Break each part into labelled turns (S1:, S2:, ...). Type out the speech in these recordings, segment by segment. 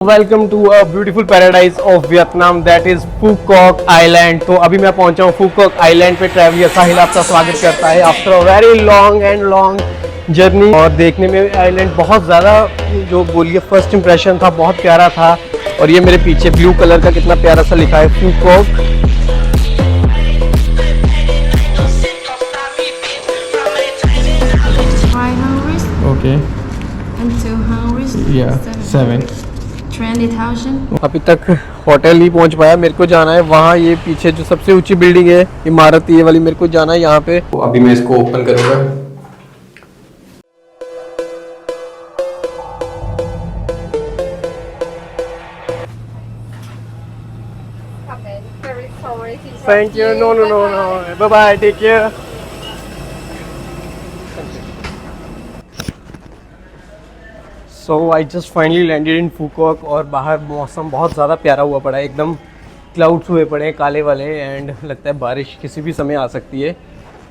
S1: Welcome to a beautiful paradise of Vietnam that is Phu Quoc island. तो अभी मैं पहुंचा हूँ फूकॉक आइलैंड पे। ट्रैवल साहिल आपका स्वागत करता है after a very long journey. और देखने में आइलैंड बहुत ज़्यादा, जो बोलिए फर्स्ट इंप्रेशन था, बहुत प्यारा था। और ये मेरे पीछे ब्लू कलर का कितना प्यारा सा लिखा है फूकॉक। ओके, या 7
S2: 20,000.
S1: अभी तक होटल नहीं पहुंच पाया। मेरे को जाना है वहाँ, ये पीछे जो सबसे ऊंची बिल्डिंग है, इमारत ये वाली, मेरे को जाना है यहाँ पे। तो अभी मैं इसको ओपन करूँगा। Thank you. No, bye bye, take care. So I just finally landed in Phu Quoc. और बाहर मौसम बहुत ज़्यादा प्यारा हुआ पड़ा है, एकदम क्लाउड्स हुए पड़े हैं काले वाले, एंड लगता है बारिश किसी भी समय आ सकती है।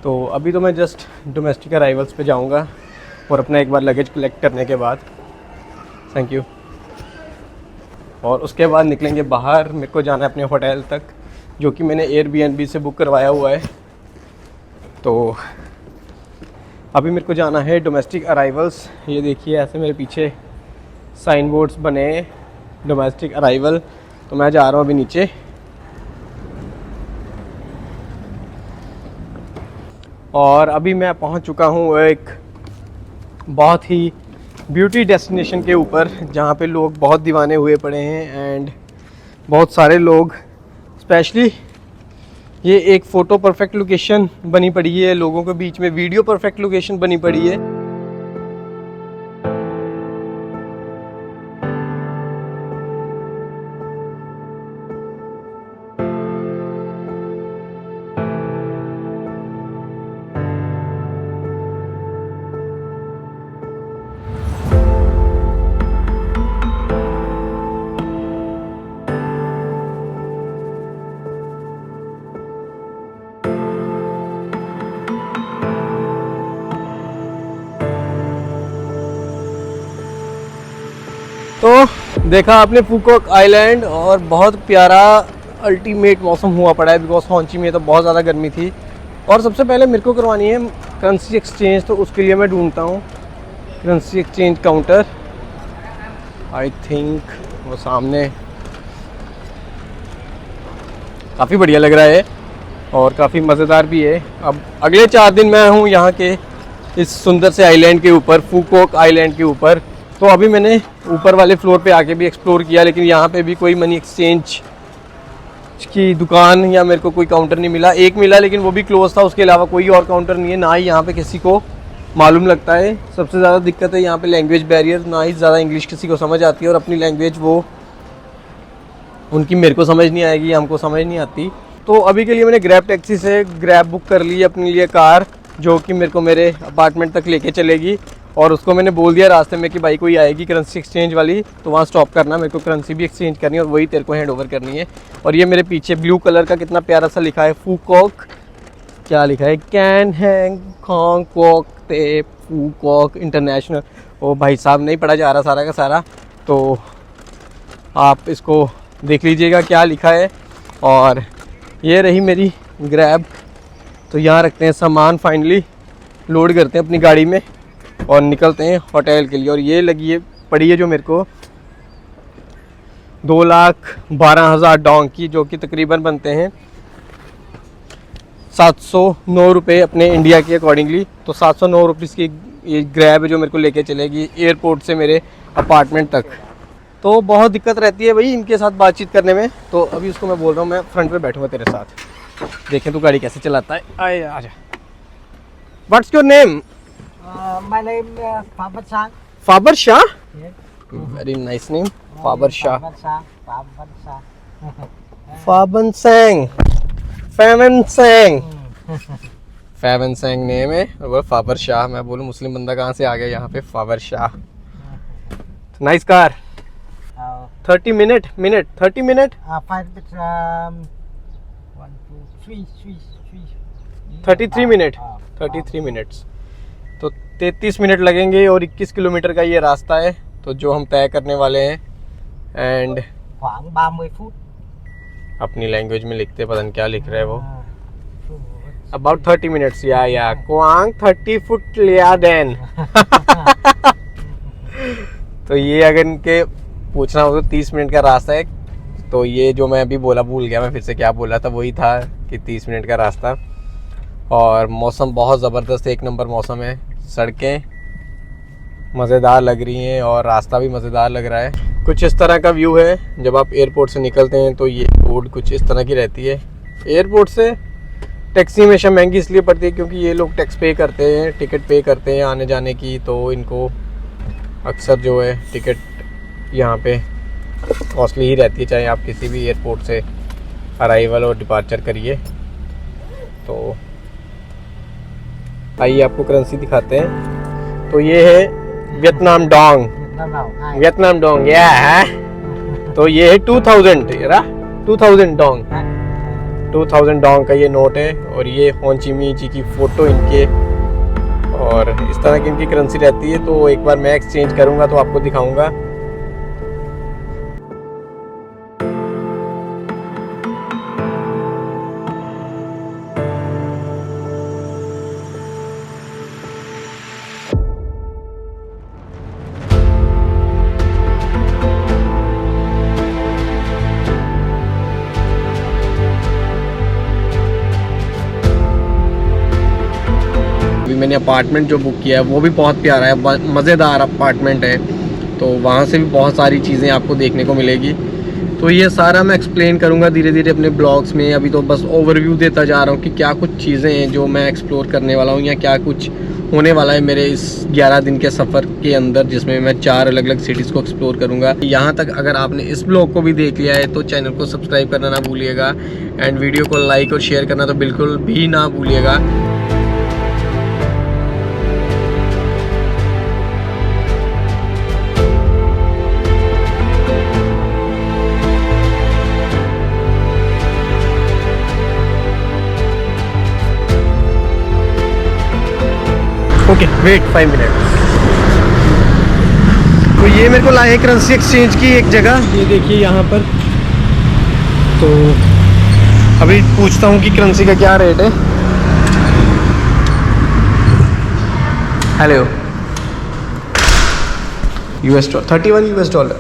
S1: तो अभी तो मैं जस्ट डोमेस्टिक अराइवल्स पे जाऊंगा और अपना एक बार लगेज कलेक्ट करने के बाद, थैंक यू, और उसके बाद निकलेंगे बाहर। मेरे को जाना है अपने होटल तक, जो कि मैंने एयरबीएनबी से बुक करवाया हुआ है। तो अभी मेरे को जाना है डोमेस्टिक अराइवल्स। ये देखिए ऐसे मेरे पीछे साइन बोर्ड्स बने हैं, डोमेस्टिक अराइवल। तो मैं जा रहा हूँ अभी नीचे। और अभी मैं पहुँच चुका हूँ एक बहुत ही ब्यूटी डेस्टिनेशन के ऊपर, जहाँ पे लोग बहुत दीवाने हुए पड़े हैं। एंड बहुत सारे लोग, स्पेशली ये एक फ़ोटो परफेक्ट लोकेशन बनी पड़ी है, लोगों के बीच में वीडियो परफेक्ट लोकेशन बनी पड़ी है। तो देखा आपने फूकॉक आइलैंड, और बहुत प्यारा अल्टीमेट मौसम हुआ पड़ा है, बिकॉज होंची में तो बहुत ज़्यादा गर्मी थी। और सबसे पहले मेरे को करवानी है करेंसी एक्सचेंज, तो उसके लिए मैं ढूंढता हूँ currency exchange counter. I think वो सामने, काफ़ी बढ़िया लग रहा है और काफ़ी मज़ेदार भी है। अब अगले 4 दिन मैं हूँ यहाँ के इस सुंदर से आइलैंड के ऊपर, फूकॉक आइलैंड के ऊपर। तो अभी मैंने ऊपर वाले फ्लोर पे आके भी एक्सप्लोर किया, लेकिन यहाँ पे भी कोई मनी एक्सचेंज की दुकान या मेरे को कोई काउंटर नहीं मिला। एक मिला, लेकिन वो भी क्लोज था, उसके अलावा कोई और काउंटर नहीं है। ना ही यहाँ पे किसी को मालूम लगता है। सबसे ज़्यादा दिक्कत है यहाँ पे लैंग्वेज बैरियर, ना ही ज़्यादा इंग्लिश किसी को समझ आती है, और अपनी लैंग्वेज वो उनकी मेरे को समझ नहीं आएगी, हमको समझ नहीं आती। तो अभी के लिए मैंने ग्रैब टैक्सी से ग्रैब बुक कर ली अपने लिए कार, जो कि मेरे को मेरे अपार्टमेंट तक लेके चलेगी। और उसको मैंने बोल दिया रास्ते में कि भाई कोई आएगी करेंसी एक्सचेंज वाली, तो वहाँ स्टॉप करना, मेरे को करेंसी भी एक्सचेंज करनी है और वही तेरे को हैंड ओवर करनी है। और ये मेरे पीछे ब्लू कलर का कितना प्यारा सा लिखा है फूकॉक, क्या लिखा है, कैन हैंग कॉन्ग कॉक ते फूकॉक इंटरनेशनल। ओ भाई साहब, नहीं पढ़ा जा रहा सारा का सारा, तो आप इसको देख लीजिएगा क्या लिखा है। और ये रही मेरी ग्रैब। तो यहाँ रखते हैं सामान, फाइनली लोड करते हैं अपनी गाड़ी में और निकलते हैं होटल के लिए। और ये लगी है पड़ी है जो मेरे को 2,12,000 डोंग की, जो कि तकरीबन बनते हैं 709 रुपये अपने इंडिया के अकॉर्डिंगली। तो 709 रुपीज़ की ये ग्रैब है जो मेरे को लेके चलेगी एयरपोर्ट से मेरे अपार्टमेंट तक। तो बहुत दिक्कत रहती है भाई इनके साथ बातचीत करने में। तो अभी उसको मैं बोल रहा हूँ मैं फ्रंट पे बैठूँगा तेरे साथ, देखें तू गाड़ी कैसे चलाता है। आए आजा। What's your name?
S3: My name is Faber Shah.
S1: Faber Shah,
S3: Yes.
S1: Very nice name, Faber Shah.
S3: Faber Shah. Faber Shah.
S1: फाबन सेंग, फैमन सेंग, फैमन सेंग नेम है और वो फाबर शाह। मैं बोलूँ मुस्लिम बंदा कहाँ से आ गया यहाँ पे, Faber Shah. Nice car. 30 minute 30 minute
S3: 5 minutes. 1, 2, 3.
S1: 33 minute 33 minutes. तो 33 मिनट लगेंगे और 21 किलोमीटर का ये रास्ता है, तो जो हम तय करने वाले हैं एंड
S3: khoảng 30 phút.
S1: अपनी लैंग्वेज में लिखते, पता नहीं क्या लिख रहा है वो।
S3: À,
S1: अबाउट 30 मिनट्स या क्वांग 30 फुट लिया देन। तो ये अगर इनके पूछना हो तो 30 मिनट का रास्ता है। तो ये जो मैं अभी बोला भूल गया, मैं फिर से क्या बोला था, वही था कि 30 मिनट का रास्ता। और मौसम बहुत ज़बरदस्त, एक नंबर मौसम है। सड़कें मज़ेदार लग रही हैं और रास्ता भी मज़ेदार लग रहा है। कुछ इस तरह का व्यू है जब आप एयरपोर्ट से निकलते हैं, तो ये रोड कुछ इस तरह की रहती है। एयरपोर्ट से टैक्सी हमेशा महंगी इसलिए पड़ती है क्योंकि ये लोग टैक्स पे करते हैं, टिकट पे करते हैं आने जाने की, तो इनको अक्सर जो है टिकट यहाँ पे कॉस्टली ही रहती है, चाहे आप किसी भी एयरपोर्ट से अराइवल और डिपार्चर करिए। तो आइए आपको करेंसी दिखाते हैं। तो ये है Vietnam Dong,
S3: Việt Nam nào? Hai.
S1: Vietnam Dong या है। तो ये है 2000 डोंग, 2000 डोंग का ये नोट है। और ये हो ची मिन्ह जी की फ़ोटो इनके, और इस तरह की इनकी करेंसी रहती है। तो एक बार मैं एक्सचेंज करूँगा तो आपको दिखाऊँगा। मैंने अपार्टमेंट जो बुक किया है वो भी बहुत प्यारा है, मज़ेदार अपार्टमेंट है। तो वहाँ से भी बहुत सारी चीज़ें आपको देखने को मिलेगी। तो ये सारा मैं एक्सप्लेन करूँगा धीरे धीरे अपने ब्लॉग्स में। अभी तो बस ओवरव्यू देता जा रहा हूँ कि क्या कुछ चीज़ें हैं जो मैं एक्सप्लोर करने वाला हूँ या क्या कुछ होने वाला है मेरे इस 11 दिन के सफ़र के अंदर, जिसमें मैं 4 अलग अलग सिटीज़ को एक्सप्लोर करूँगा। यहाँ तक अगर आपने इस ब्लॉग को भी देख लिया है तो चैनल को सब्सक्राइब करना ना भूलिएगा, एंड वीडियो को लाइक और शेयर करना तो बिल्कुल भी ना भूलिएगा। Okay wait 5 minute. तो ये मेरे को लाए करेंसी एक्सचेंज की एक जगह, ये देखिए यहाँ पर। तो अभी पूछता हूँ कि करेंसी का क्या रेट है। Hello, $31 US।
S2: $20.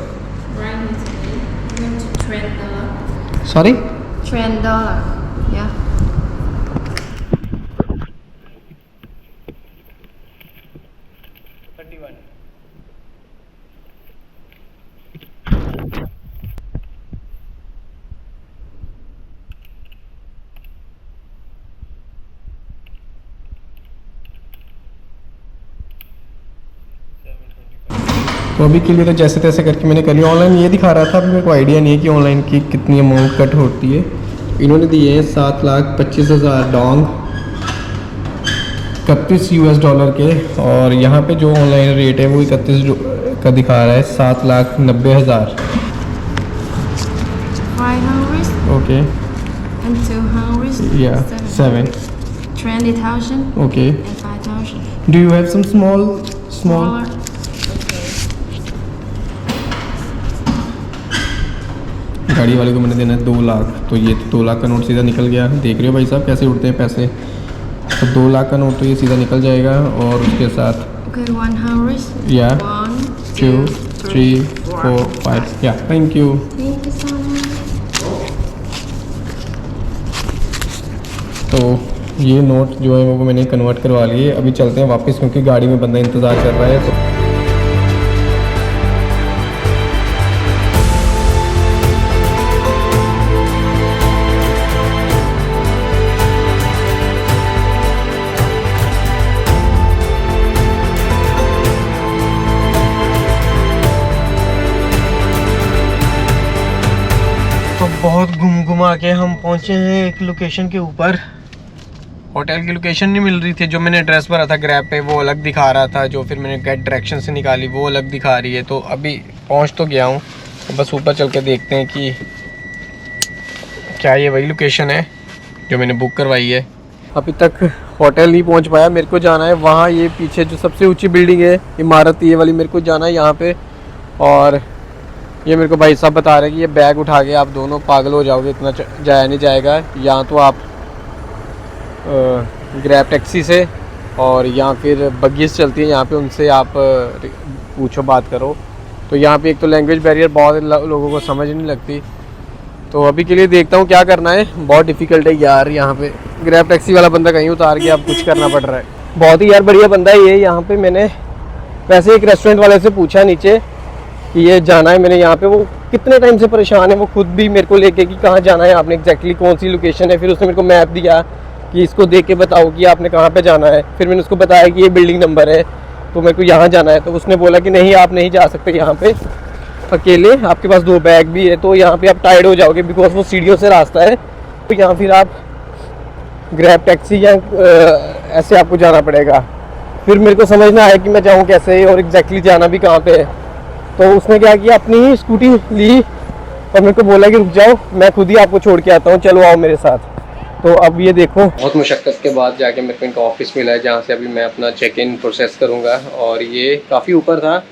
S1: सॉरी,
S2: $20. Yeah.
S1: तो अभी के लिए तो जैसे तैसे करके मैंने कर लिया। ऑनलाइन ये दिखा रहा था, अभी मेरे को आइडिया नहीं है कि ऑनलाइन की कितनी अमाउंट कट होती है। इन्होंने दिए हैं 7,25,000 डोंग, $31 US के। और यहाँ पे जो ऑनलाइन रेट है वो 31 का दिखा रहा है, 7,90,000।
S2: 500
S1: ओके,
S2: and 200.
S1: या 7।
S2: 20,000
S1: okay,
S2: and 5,000.
S1: Do you have some small
S2: Smaller.
S1: गाड़ी वाले को मैंने देना है 2 लाख। तो ये 2 लाख का नोट सीधा निकल गया। देख रहे हो भाई साहब कैसे उड़ते हैं पैसे। तो 2 लाख का नोट तो ये सीधा निकल जाएगा। और उसके साथ
S2: Okay, 100.
S1: या
S2: 1,
S1: 2 3 4 5 या thank you.
S2: Thank you so much.
S1: तो ये नोट जो है वो मैंने कन्वर्ट करवा लिए। अभी चलते हैं वापस क्योंकि गाड़ी में बंदा इंतज़ार कर रहा है। तो बहुत घुमा के हम पहुंचे हैं एक लोकेशन के ऊपर। होटल की लोकेशन नहीं मिल रही थी, जो मैंने एड्रेस भरा था ग्रैब पे वो अलग दिखा रहा था, जो फिर मैंने गेट डायरेक्शन से निकाली वो अलग दिखा रही है। तो अभी पहुंच तो गया हूं, तो बस ऊपर चल के देखते हैं कि क्या ये वही लोकेशन है जो मैंने बुक करवाई है। अभी तक होटल नहीं पहुंच पाया, मेरे को जाना है वहाँ, ये पीछे जो सबसे ऊँची बिल्डिंग है इमारत ये वाली, मेरे को जाना है यहाँ पर। और ये मेरे को भाई साहब बता रहे हैं कि ये बैग उठा के आप दोनों पागल हो जाओगे, इतना जाया नहीं जाएगा। या तो आप ग्रैब टैक्सी से और या फिर बग्गीज चलती है यहाँ पे, उनसे आप पूछो, बात करो। तो यहाँ पे एक तो लैंग्वेज बैरियर बहुत लोगों को समझ नहीं लगती। तो अभी के लिए देखता हूँ क्या करना है। बहुत डिफ़िकल्ट है यार, यहाँ पे ग्रैब टैक्सी वाला बंदा कहीं उतार के अब कुछ करना पड़ रहा है। बहुत ही यार बढ़िया बंदा है ये। यहाँ पे मैंने वैसे एक रेस्टोरेंट वाले से पूछा नीचे कि ये जाना है मैंने यहाँ पे, वो कितने टाइम से परेशान है, वो खुद भी मेरे को लेके कि कहाँ जाना है आपने, एग्जैक्टली कौन सी लोकेशन है। फिर उसने मेरे को मैप दिया कि इसको देख के बताओ कि आपने कहाँ पे जाना है। फिर मैंने उसको बताया कि ये बिल्डिंग नंबर है, तो मेरे को यहाँ जाना है। तो उसने बोला कि नहीं आप नहीं जा सकते यहाँ पे अकेले, आपके पास 2 बैग भी है, तो यहाँ पे आप टायर्ड हो जाओगे बिकॉज वो सीढ़ियों से रास्ता है। तो यहाँ फिर आप ग्रैब टैक्सी या ऐसे आपको जाना पड़ेगा। फिर मेरे को समझ ना आया कि मैं जाऊँ कैसे और एग्जैक्टली जाना भी कहाँ पे है। तो उसने क्या किया, अपनी ही स्कूटी ली और मेरे को बोला कि रुक जाओ, मैं खुद ही आपको छोड़ के आता हूँ, चलो आओ मेरे साथ। तो अब ये देखो, बहुत मुशक्क़त के बाद जाके मेरे को इनका ऑफिस मिला है, जहाँ से अभी मैं अपना चेक इन प्रोसेस करूँगा। और ये काफ़ी ऊपर था।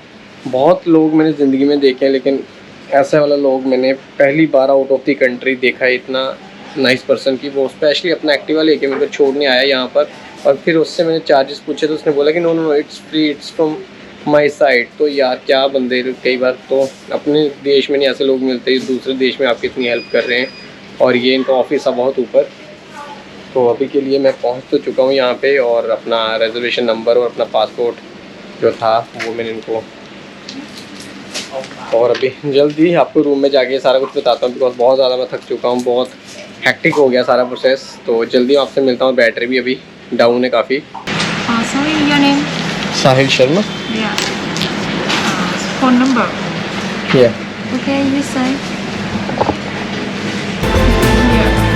S1: बहुत लोग मैंने ज़िंदगी में देखे हैं, लेकिन ऐसा वाला लोग मैंने पहली बार आउट ऑफ द कंट्री देखा है। इतना नाइस पर्सन की वो स्पेशली अपना एक्टिवा लेके मेरे को छोड़ने आया यहाँ पर। और फिर उससे मैंने चार्जेस पूछे तो उसने बोला कि no no no, it's free, it's from my side. तो यार क्या बंदे, कई बार तो अपने देश में नहीं ऐसे लोग मिलते, दूसरे देश में आपकी इतनी हेल्प कर रहे हैं। और ये इनका ऑफिस है बहुत ऊपर। तो अभी के लिए मैं पहुंच तो चुका हूं यहाँ पे, और अपना रिजर्वेशन नंबर और अपना पासपोर्ट जो था वो मैंने इनको, और अभी जल्दी आपको रूम में जाके सारा कुछ बताता हूँ बिकॉज बहुत ज़्यादा मैं थक चुका हूँ, बहुत हैक्टिक हो गया सारा प्रोसेस। तो जल्दी आपसे मिलता हूँ। बैटरी भी अभी डाउन है काफ़ी।
S2: Sorry, your name?
S1: Sahil Sharma.
S2: Yeah. Phone number?
S1: Yeah.
S2: Okay, you say. Yeah.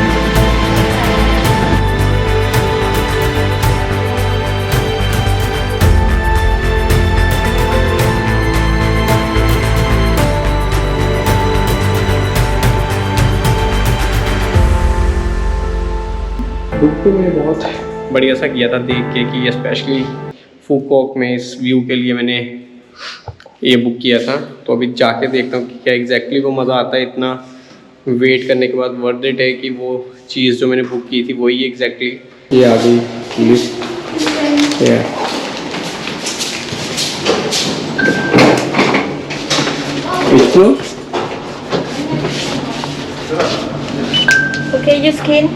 S1: Book तो मैंने बहुत बढ़िया सा किया था देख के कि स्पेशली फूकॉक में इस व्यू के लिए मैंने ये बुक किया था। तो अभी जाके देखता हूँ कि क्या एग्जैक्टली वो मज़ा आता है। इतना वेट करने के बाद वर्थ इट है कि वो चीज़ जो मैंने बुक की थी वही एग्जैक्टली ये आ गई list.
S2: Okay, you skin?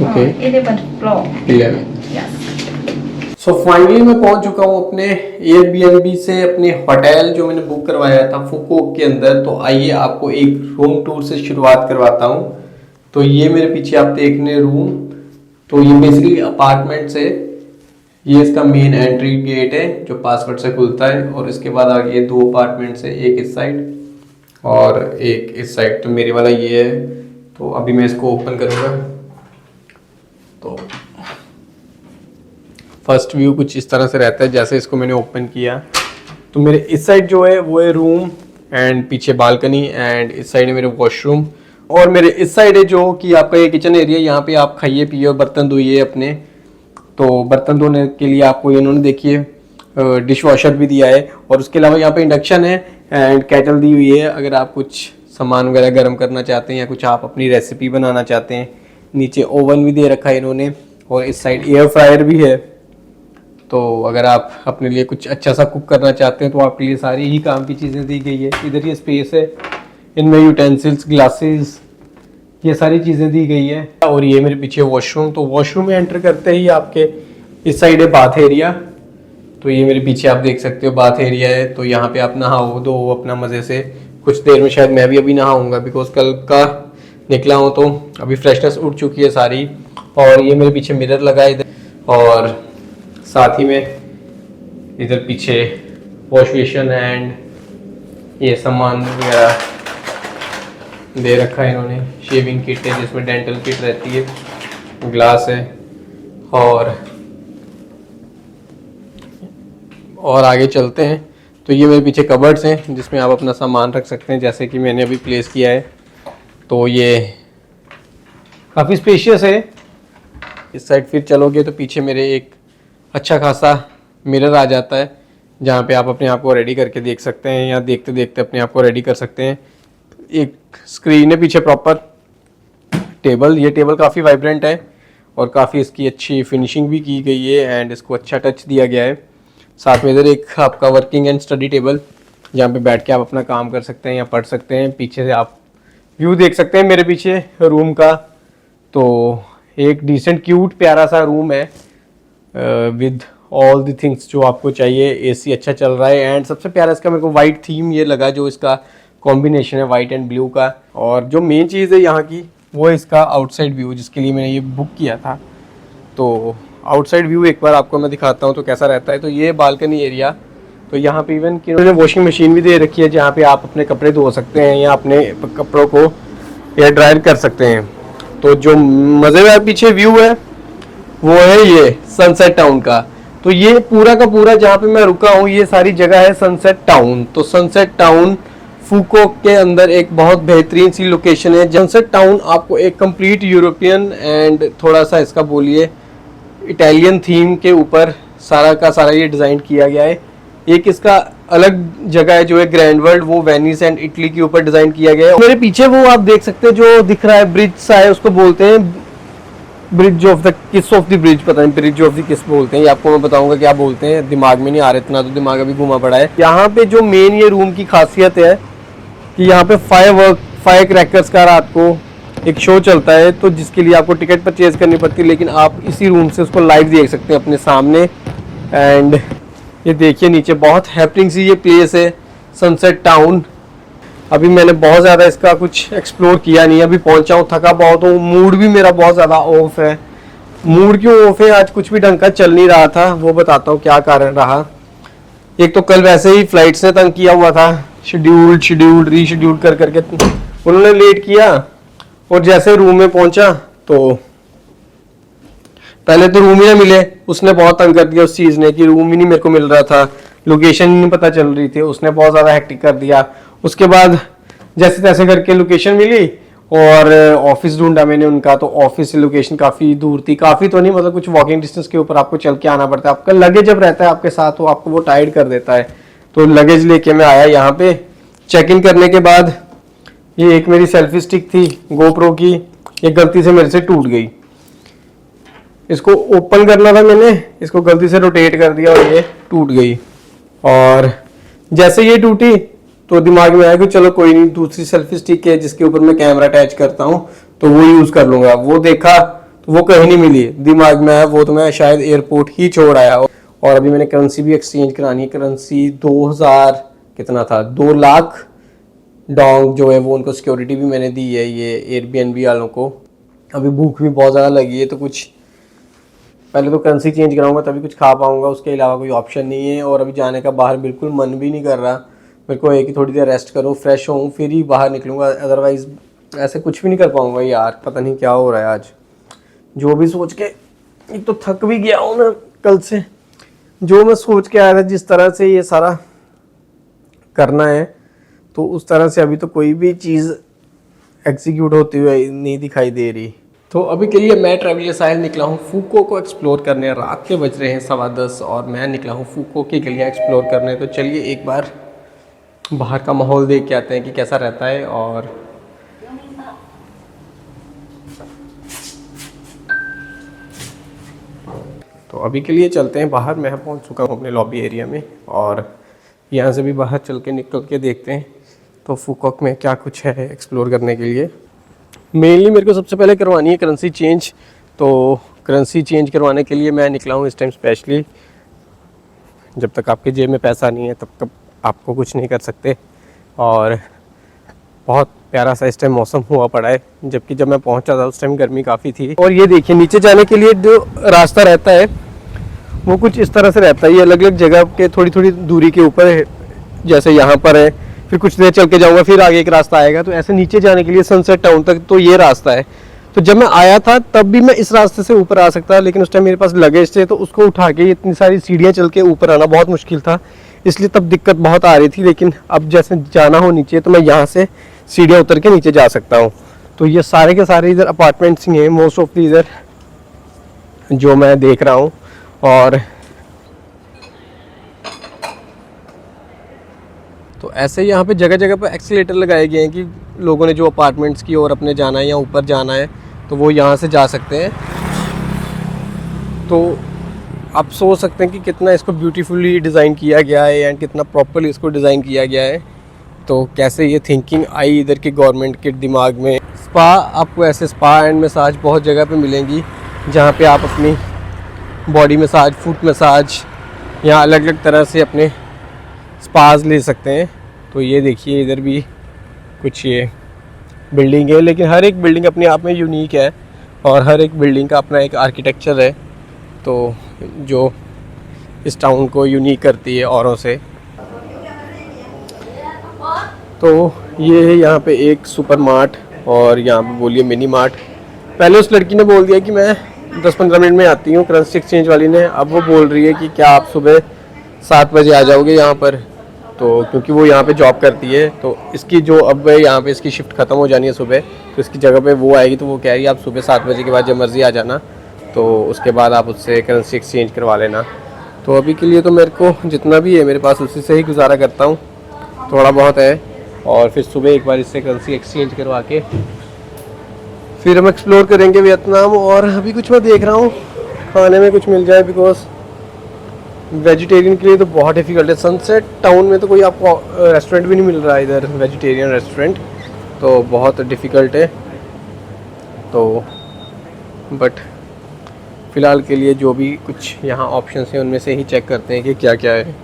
S1: Okay.
S2: 11th floor.
S1: 11।
S2: Yes.
S1: So finally मैं पहुंच चुका हूं अपने एयरबीएनबी से अपने होटल जो मैंने बुक करवाया था फुकोक के अंदर। तो आइए आपको एक रूम टूर से शुरुआत करवाता हूं। तो ये मेरे पीछे आप देख रहे रूम, तो ये बेसिकली अपार्टमेंट है। ये इसका मेन एंट्री गेट है जो पासवर्ड से खुलता है, और इसके बाद आगे 2 अपार्टमेंट्स है, एक इस साइड और एक इस साइड। तो मेरे वाला ये है। तो अभी मैं इसको ओपन करूँगा। तो फर्स्ट व्यू कुछ इस तरह से रहता है जैसे इसको मैंने ओपन किया। तो मेरे इस साइड जो है वो है रूम एंड पीछे बालकनी, एंड इस साइड है मेरे वॉशरूम, और मेरे इस साइड है जो कि आपका ये किचन एरिया। यहाँ पे आप खाइए पिए और बर्तन धोइए अपने। तो बर्तन धोने के लिए आपको इन्होंने देखिए डिश वॉशर भी दिया है, और उसके अलावा यहाँ पे इंडक्शन है एंड केटल दी हुई है अगर आप कुछ सामान वगैरह गर्म करना चाहते हैं या कुछ आप अपनी रेसिपी बनाना चाहते हैं। नीचे ओवन भी दे रखा है इन्होंने, और इस साइड एयर फ्रायर भी है। तो अगर आप अपने लिए कुछ अच्छा सा कुक करना चाहते हैं तो आपके लिए सारी ही काम की चीज़ें दी गई है। इधर ये स्पेस है, इनमें यूटेंसिल्स, ग्लासेस, ये सारी चीज़ें दी गई है। और ये मेरे पीछे वॉशरूम। तो वॉशरूम में एंटर करते ही आपके इस साइड है बाथ एरिया। तो ये मेरे पीछे आप देख सकते हो बाथ एरिया है। तो यहाँ पे आप नहाओ दो अपना मज़े से। कुछ देर में शायद मैं भी अभी नहाऊंगा बिकॉज कल का निकला हूँ, तो अभी फ्रेशनेस उड़ चुकी है सारी। और ये मेरे पीछे मिरर लगा है इधर, और साथ ही में इधर पीछे वॉश बेसिन एंड ये सामान वगैरह दे रखा है इन्होंने। शेविंग किट है जिसमें डेंटल किट रहती है, ग्लास है, और आगे चलते हैं। तो ये मेरे पीछे कबर्ड्स हैं जिसमें आप अपना सामान रख सकते हैं, जैसे कि मैंने अभी प्लेस किया है। तो ये काफ़ी स्पेशियस है। इस साइड फिर चलोगे तो पीछे मेरे एक अच्छा खासा मिरर आ जाता है जहाँ पे आप अपने आप को रेडी करके देख सकते हैं या देखते देखते अपने आप को रेडी कर सकते हैं। एक स्क्रीन है पीछे प्रॉपर। टेबल, ये टेबल काफ़ी वाइब्रेंट है और काफ़ी इसकी अच्छी फिनिशिंग भी की गई है एंड इसको अच्छा टच दिया गया है। साथ में इधर एक आपका वर्किंग एंड स्टडी टेबल, जहाँ पे बैठ के आप अपना काम कर सकते हैं या पढ़ सकते हैं। पीछे से आप व्यू देख सकते हैं मेरे पीछे रूम का। तो एक डिसेंट क्यूट प्यारा सा रूम है विद ऑल द थिंग्स जो आपको चाहिए। एसी अच्छा चल रहा है एंड सबसे प्यारा इसका मेरे को वाइट थीम ये लगा, जो इसका कॉम्बिनेशन है वाइट एंड ब्लू का। और जो मेन चीज़ है यहाँ की वो है इसका आउटसाइड व्यू, जिसके लिए मैंने ये बुक किया था। तो आउटसाइड व्यू एक बार आपको मैं दिखाता हूँ तो कैसा रहता है। तो ये बालकनी एरिया, तो यहाँ पे इवन कि उन्होंने वॉशिंग मशीन भी दे रखी है, जहाँ पे आप अपने कपड़े धो सकते हैं या अपने कपड़ों को एयर ड्रायर कर सकते हैं। तो जो मज़ेदार पीछे व्यू है वो है ये सनसेट टाउन का। तो ये पूरा का पूरा जहाँ पे मैं रुका हूँ ये सारी जगह है सनसेट टाउन। तो सनसेट टाउन फूकोक के अंदर एक बहुत बेहतरीन सी लोकेशन है। सनसेट टाउन आपको एक कंप्लीट यूरोपियन एंड थोड़ा सा इसका बोलिए इटालियन थीम के ऊपर सारा का सारा ये डिज़ाइन किया गया है। एक इसका अलग जगह है जो है ग्रैंड वर्ल्ड, वो वेनिस एंड इटली के ऊपर डिज़ाइन किया गया है। मेरे पीछे वो आप देख सकते हैं जो दिख रहा है ब्रिज सा है, उसको बोलते हैं ब्रिज ऑफ द किस ऑफ द ब्रिज, पता नहीं ब्रिज ऑफ द किस बोलते हैं। ये आपको मैं बताऊंगा क्या बोलते हैं, दिमाग में नहीं आ रहा इतना, तो दिमाग अभी घुमा पड़ा है। यहाँ पे जो मेन ये रूम की खासियत है कि यहाँ पे फायर क्रैकर्स का रात को एक शो चलता है, तो जिसके लिए आपको टिकट परचेज करनी पड़ती है, लेकिन आप इसी रूम से उसको लाइव देख सकते हैं अपने सामने। एंड ये देखिए नीचे बहुत हैपनिंग सी ये प्लेस है सनसेट टाउन। अभी मैंने बहुत ज़्यादा इसका कुछ एक्सप्लोर किया नहीं, अभी पहुंचा हूँ, थका बहुत हूँ, मूड भी मेरा बहुत ज़्यादा ऑफ है। मूड क्यों ऑफ है, आज कुछ भी ढंग का चल नहीं रहा था, वो बताता हूँ क्या कारण रहा। एक तो कल वैसे ही फ्लाइट्स ने तंग किया हुआ था, शेड्यूल्ड रीशेड्यूल कर करके उन्होंने लेट किया। और जैसे रूम में पहुंचा तो पहले तो रूम ही ना मिले, उसने बहुत तंग कर दिया उस चीज़ ने कि रूम ही नहीं मेरे को मिल रहा था, लोकेशन नहीं पता चल रही थी, उसने बहुत ज़्यादा हेक्टिक कर दिया। उसके बाद जैसे तैसे करके लोकेशन मिली और ऑफिस ढूंढा मैंने उनका, तो ऑफिस से लोकेशन काफ़ी दूर थी, काफ़ी तो नहीं मतलब कुछ वॉकिंग डिस्टेंस के ऊपर आपको चल के आना पड़ता है। आपका लगेज जब रहता है आपके साथ तो आपको वो टाइट कर देता है। तो लगेज लेके मैं आया यहाँ पे। चेक इन करने के बाद ये एक मेरी सेल्फी स्टिक थी गोप्रो की, ये गलती से मेरे से टूट गई। इसको ओपन करना था मैंने, इसको गलती से रोटेट कर दिया और ये टूट गई। और जैसे ये टूटी तो दिमाग में आया कि चलो कोई नहीं, दूसरी सेल्फी स्टिक है जिसके ऊपर मैं कैमरा अटैच करता हूँ तो वो यूज़ कर लूँगा। वो देखा तो वो कहीं नहीं मिली, दिमाग में आया वो तो मैं शायद एयरपोर्ट ही छोड़ आया। और अभी मैंने करेंसी भी एक्सचेंज करानी है, करेंसी 2000 कितना था, 2 लाख डोंग जो है वो, उनको सिक्योरिटी भी मैंने दी है ये एयरबीएनबी वालों को। अभी भूख भी बहुत ज़्यादा लगी है तो कुछ पहले तो करेंसी चेंज कराऊंगा तभी कुछ खा पाऊंगा, उसके अलावा कोई ऑप्शन नहीं है। और अभी जाने का बाहर बिल्कुल मन भी नहीं कर रहा, मेरे को एक ही थोड़ी देर रेस्ट करूँ, फ्रेश होऊँ, फिर ही बाहर निकलूँगा, अदरवाइज़ ऐसे कुछ भी नहीं कर पाऊँगा यार। पता नहीं क्या हो रहा है आज, जो भी सोच के, एक तो थक भी गया हूँ ना कल से, जो मैं सोच के आया था जिस तरह से ये सारा करना है तो उस तरह से अभी तो कोई भी चीज़ एग्जीक्यूट होती हुई नहीं दिखाई दे रही। तो अभी के लिए मैं ट्रैवलर साहिल निकला हूँ फूको को एक्सप्लोर करने। रात के बज रहे हैं 10:15 और मैं निकला हूँ फूको की गलियाँ एक्सप्लोर करने। तो चलिए एक बार बाहर का माहौल देख के आते हैं कि कैसा रहता है। और तो अभी के लिए चलते हैं बाहर। मैं पहुँच चुका हूँ अपने लॉबी एरिया में और यहाँ से भी बाहर चल के निकल के देखते हैं तो फूकोक में क्या कुछ है एक्सप्लोर करने के लिए। मेनली मेरे को सबसे पहले करवानी है करेंसी चेंज, तो करेंसी चेंज करवाने के लिए मैं निकला हूँ इस टाइम स्पेशली। जब तक आपके जेब में पैसा नहीं है तब तक आपको कुछ नहीं कर सकते। और बहुत प्यारा सा इस टाइम मौसम हुआ पड़ा है, जबकि जब मैं पहुँचा था उस टाइम गर्मी काफ़ी थी। और ये देखिए नीचे जाने के लिए जो रास्ता रहता है वो कुछ इस तरह से रहता है, ये अलग अलग जगह के थोड़ी थोड़ी दूरी के ऊपर है। जैसे यहाँ पर है, फिर कुछ देर चल के जाऊँगा, फिर आगे एक रास्ता आएगा। तो ऐसे नीचे जाने के लिए सनसेट टाउन तक तो ये रास्ता है। तो जब मैं आया था तब भी मैं इस रास्ते से ऊपर आ सकता, लेकिन उस टाइम मेरे पास लगेज थे तो उसको उठा के इतनी सारी सीढ़ियाँ चल के ऊपर आना बहुत मुश्किल था, इसलिए तब दिक्कत बहुत आ रही थी। लेकिन अब जैसे जाना हो नीचे तो मैं यहाँ से सीढ़ियाँ उतर के नीचे जा सकता हूँ। तो ये सारे के सारे इधर अपार्टमेंट्स ही हैं मोस्ट ऑफ दी इधर जो मैं देख रहा हूँ। और तो ऐसे यहाँ पे जगह जगह पर एक्सीलेटर लगाए गए हैं कि लोगों ने जो अपार्टमेंट्स की ओर अपने जाना है या ऊपर जाना है तो वो यहाँ से जा सकते हैं। तो आप सोच सकते हैं कि कितना इसको ब्यूटीफुली डिज़ाइन किया गया है एंड कितना प्रॉपर्ली इसको डिज़ाइन किया गया है। तो कैसे ये थिंकिंग आई इधर के गवर्नमेंट के दिमाग में। स्पा, आपको ऐसे स्पा एंड मसाज बहुत जगह पे मिलेंगी जहाँ पे आप अपनी बॉडी मसाज, फुट मसाज या अलग अलग तरह से अपने स्पाज ले सकते हैं। तो ये देखिए इधर भी कुछ ये बिल्डिंग है, लेकिन हर एक बिल्डिंग अपने आप में यूनिक है और हर एक बिल्डिंग का अपना एक आर्किटेक्चर है तो जो इस टाउन को यूनिक करती है औरों से। तो ये है यहाँ पे एक सुपर मार्ट और यहाँ पे बोलिए मिनी मार्ट। पहले उस लड़की ने बोल दिया कि मैं 10-15 मिनट में आती हूँ, करेंसी एक्सचेंज वाली ने। अब वो बोल रही है कि क्या आप सुबह 7 बजे आ जाओगे यहाँ पर, तो क्योंकि वो यहाँ पे जॉब करती है तो इसकी जो अब यहाँ पे इसकी शिफ्ट ख़त्म हो जानी है सुबह, तो इसकी जगह पे वो आएगी। तो वो कह रही है आप सुबह 7 बजे के बाद जब मर्ज़ी आ जाना, तो उसके बाद आप उससे करेंसी एक्सचेंज करवा लेना। तो अभी के लिए तो मेरे को जितना भी है मेरे पास उसी से ही गुजारा करता हूँ, थोड़ा बहुत है। और फिर सुबह एक बार इससे करेंसी एक्सचेंज करवा के फिर हम एक्सप्लोर करेंगे वियतनाम। और अभी कुछ मैं देख रहा हूँ खाने में कुछ मिल जाए, बिकॉज वेजिटेरियन के लिए तो बहुत डिफ़िकल्ट है। सनसेट टाउन में तो कोई आपको रेस्टोरेंट भी नहीं मिल रहा है इधर, वेजिटेरियन रेस्टोरेंट, तो बहुत डिफ़िकल्ट है। तो बट फ़िलहाल के लिए जो भी कुछ यहाँ ऑप्शंस हैं उनमें से ही चेक करते हैं कि क्या क्या है।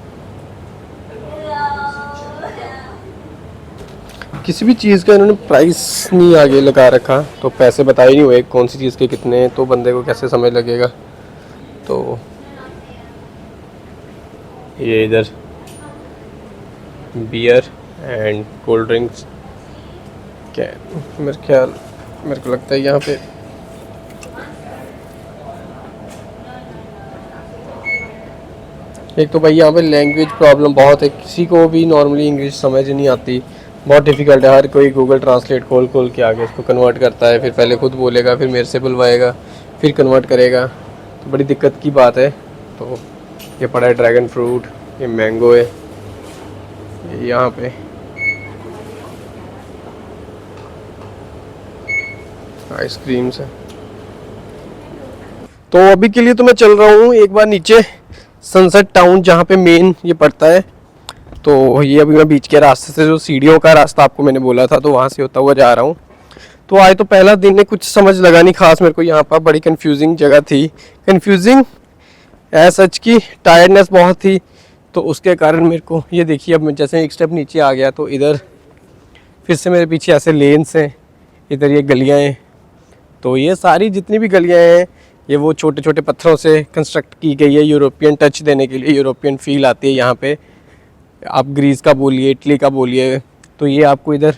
S1: किसी भी चीज़ का इन्होंने प्राइस नहीं आगे लगा रखा, तो पैसे बताए नहीं हुए कौन सी चीज़ के कितने हैं, तो बंदे को कैसे समझ लगेगा। तो ये इधर बियर एंड कोल्ड ड्रिंक्स क्या मेरे को लगता है यहाँ पे एक तो भाई यहाँ पे लैंग्वेज प्रॉब्लम बहुत है, किसी को भी नॉर्मली इंग्लिश समझ नहीं आती, बहुत डिफ़िकल्ट है। हर कोई गूगल ट्रांसलेट खोल के आगे इसको कन्वर्ट करता है, फिर पहले खुद बोलेगा, फिर मेरे से बुलवाएगा, फिर कन्वर्ट करेगा, तो बड़ी दिक्कत की बात है। तो ये पड़ा है ड्रैगन फ्रूट, ये मैंगो है, ये यहाँ पे आइसक्रीम्स है। तो अभी के लिए तो मैं चल रहा हूँ एक बार नीचे सनसेट टाउन जहाँ पे मेन ये पड़ता है। तो ये अभी मैं बीच के रास्ते से, जो सीढ़ियों का रास्ता आपको मैंने बोला था, तो वहाँ से होता हुआ जा रहा हूँ। तो आज तो पहला दिन है, कुछ समझ लगा नहीं खास मेरे को यहाँ पर, बड़ी कंफ्यूजिंग जगह थी, कंफ्यूजिंग सच की टायर्डनेस बहुत थी। तो उसके कारण मेरे को ये देखिए अब मैं जैसे एक स्टेप नीचे आ गया तो इधर फिर से मेरे पीछे ऐसे लेन्स हैं, इधर ये गलियाँ हैं। तो ये सारी जितनी भी गलियाँ हैं ये वो छोटे छोटे पत्थरों से कंस्ट्रक्ट की गई है, यूरोपियन टच देने के लिए, यूरोपियन फील आती है यहाँ पे। आप ग्रीस का बोलिए, इटली का बोलिए, तो ये आपको इधर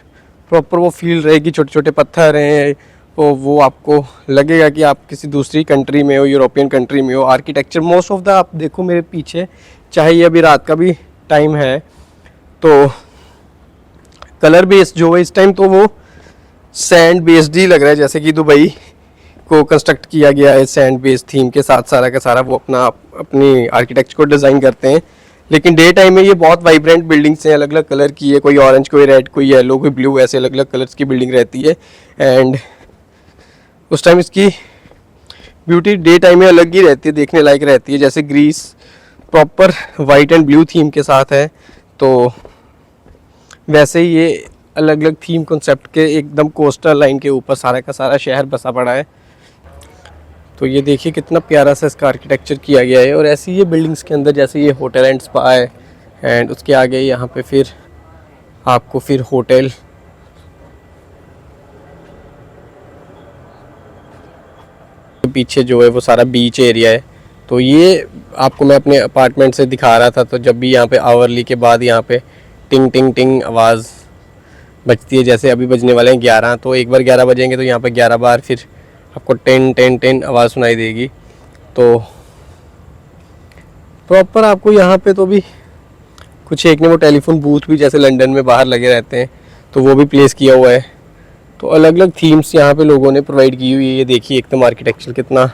S1: प्रॉपर वो फील रहेगी। छोटे छोटे पत्थर हैं, तो वो आपको लगेगा कि आप किसी दूसरी कंट्री में हो, यूरोपियन कंट्री में हो। आर्किटेक्चर मोस्ट ऑफ द आप देखो मेरे पीछे, चाहे ये अभी रात का भी टाइम है, तो कलर बेस्ड जो है इस टाइम तो वो सैंड बेस्ड ही लग रहा है, जैसे कि दुबई को कंस्ट्रक्ट किया गया है सैंड बेस्ड थीम के साथ। सारा का सारा वो अपनी आर्किटेक्चर को डिज़ाइन करते हैं। लेकिन डे टाइम में ये बहुत वाइब्रेंट बिल्डिंग्स हैं, अलग अलग कलर की है, कोई ऑरेंज, कोई रेड, कोई येलो, कोई ब्लू, ऐसे अलग अलग कलर्स की बिल्डिंग रहती है। एंड उस टाइम इसकी ब्यूटी डे टाइम में अलग ही रहती है, देखने लायक रहती है। जैसे Greece proper white and blue theme के साथ है, तो वैसे ही ये अलग अलग थीम कॉन्सेप्ट के एकदम कोस्टल लाइन के ऊपर सारा का सारा शहर बसा पड़ा है। तो ये देखिए कितना प्यारा सा इसका आर्किटेक्चर किया गया है। और ऐसी ये बिल्डिंग्स के अंदर जैसे ये होटल एंड स्पा है, एंड उसके आगे यहाँ पे फिर आपको फिर होटल, पीछे जो है वो सारा बीच एरिया है। तो ये आपको मैं अपने अपार्टमेंट से दिखा रहा था। तो जब भी यहाँ पे आवरली के बाद यहाँ पे टिंग टिंग टिंग आवाज़ बजती है, जैसे अभी बजने वाले हैं 11, तो एक बार 11 बजेंगे तो यहाँ पे 11 बार फिर आपको 10 आवाज़ सुनाई देगी। तो प्रॉपर आपको यहाँ पे तो भी कुछ एक ने वो टेलीफोन बूथ भी जैसे लंदन में बाहर लगे रहते हैं, तो वो भी प्लेस किया हुआ है। तो अलग अलग थीम्स यहाँ पे लोगों ने प्रोवाइड की हुई है। ये देखिए एकदम आर्किटेक्चर कितना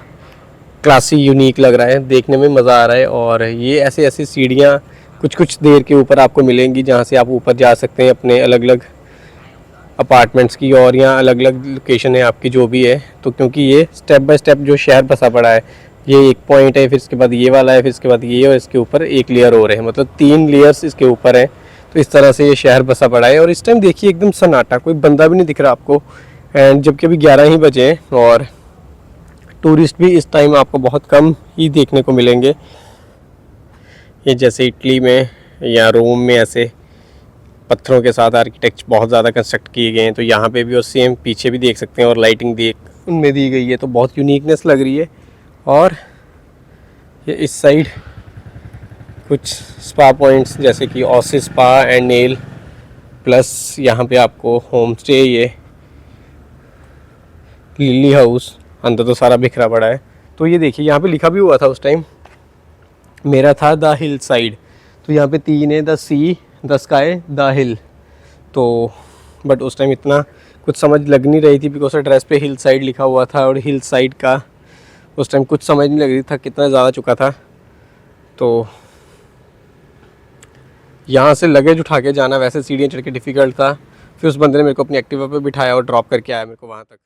S1: क्लासी यूनिक लग रहा है, देखने में मज़ा आ रहा है। और ये ऐसे ऐसी सीढ़ियाँ कुछ कुछ देर के ऊपर आपको मिलेंगी जहाँ से आप ऊपर जा सकते हैं अपने अलग अलग अपार्टमेंट्स की, और यहाँ अलग अलग लोकेशन है आपकी जो भी है। तो क्योंकि ये स्टेप बाय स्टेप जो शहर बसा पड़ा है, ये एक पॉइंट है, फिर इसके बाद ये वाला है, फिर इसके बाद ये, और इसके ऊपर एक लेयर और है, मतलब 3 लेयर्स इसके ऊपर है। तो इस तरह से ये शहर बसा पड़ा है। और इस टाइम देखिए एकदम सन्नाटा, कोई बंदा भी नहीं दिख रहा आपको, एंड जबकि अभी 11 ही बजे हैं, और टूरिस्ट भी इस टाइम आपको बहुत कम ही देखने को मिलेंगे। ये जैसे इटली में या रोम में ऐसे पत्थरों के साथ आर्किटेक्ट बहुत ज़्यादा कंस्ट्रक्ट किए गए हैं, तो यहाँ पे भी और सेम पीछे भी देख सकते हैं, और लाइटिंग देख उनमें दी गई है, तो बहुत यूनिकनेस लग रही है। और ये इस साइड कुछ स्पा पॉइंट्स जैसे कि oasis spa and nail, plus यहाँ पे आपको होम स्टे, ये लिली हाउस, अंदर तो सारा बिखरा पड़ा है। तो ये देखिए यहाँ पे लिखा भी हुआ था उस टाइम, मेरा था द हिल साइड, तो यहाँ पे 3 है, the sea, the sky, the hill. तो बट उस टाइम इतना कुछ समझ लग नहीं रही थी, बिकॉज एड्रेस पे हिल साइड लिखा हुआ था, और हिल साइड का उस टाइम कुछ समझ नहीं लग रही था, कितना ज़्यादा चुका था। तो यहाँ से लगेज उठा के जाना वैसे सीढ़ियाँ चढ़ के डिफ़िकल्ट था। फिर उस बंदे ने मेरे को अपनी एक्टिवा पे बिठाया और ड्रॉप करके आया मेरे को वहाँ तक।